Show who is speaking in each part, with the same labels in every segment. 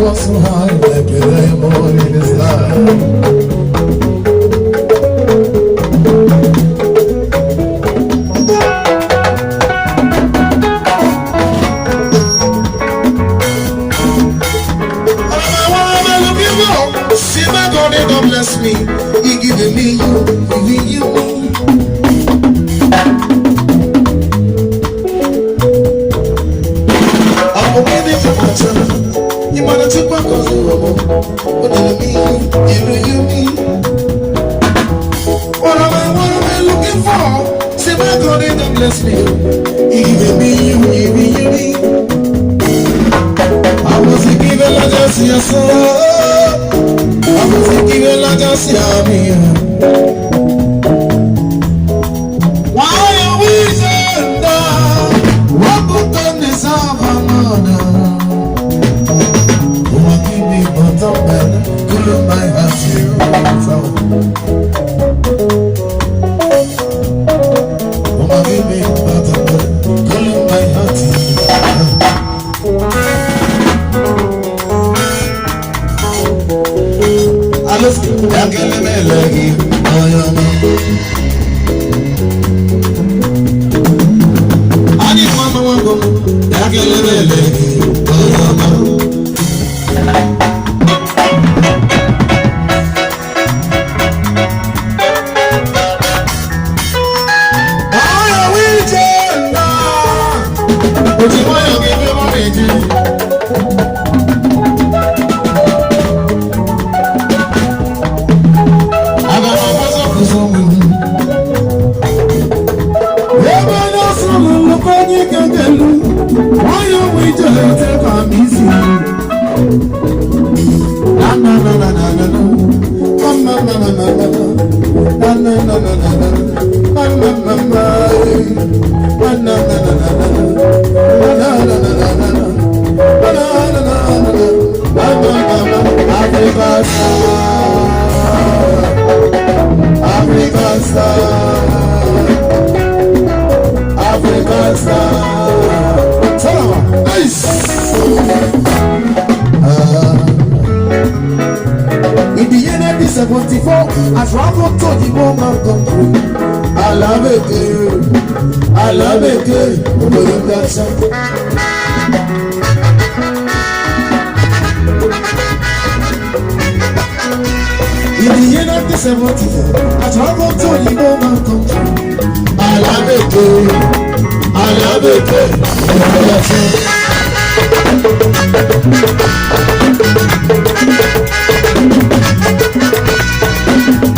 Speaker 1: was so high, like a diamond in the sky. See my God, they don't bless me. He giving me you, giving you me. I'm giving you my time. You wanna take my cause you want. What do you me? What am I looking for? See my God, they don't bless me. He giving me you, giving you me. I was a giver, I just see a soul. I was thinking like I see me. Why are we so down? What put on this Havana? Oh, I give me bottom man, cool my heart here. Oh, I give me bottom man, cool my heart here. Yakele melegi oyama Ani mama wangu yakele melegi oyama Aya wijenda Uti moyo give me meji In the year 1974, as Ramon told the woman country, I love it, in the year 1974, as Ramon told the woman country, I love it,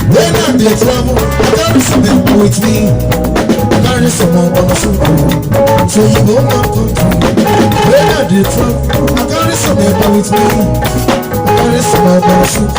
Speaker 1: when I dey travel, I carry some people with me. I carry someone on the shoot, so you go my country. When I dey travel, I carry some people with me. I carry someone on the shoot.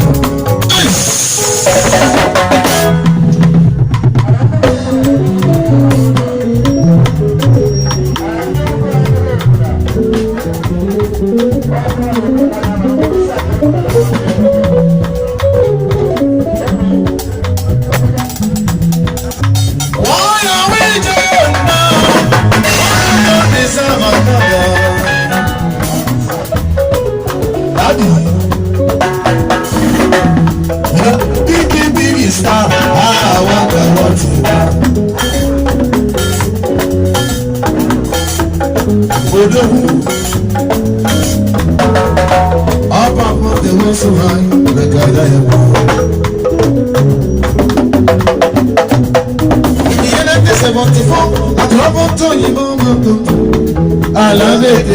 Speaker 1: Big star, I want up above the world so high, like I am. In the year 1974, I traveled to Yimon. I love it,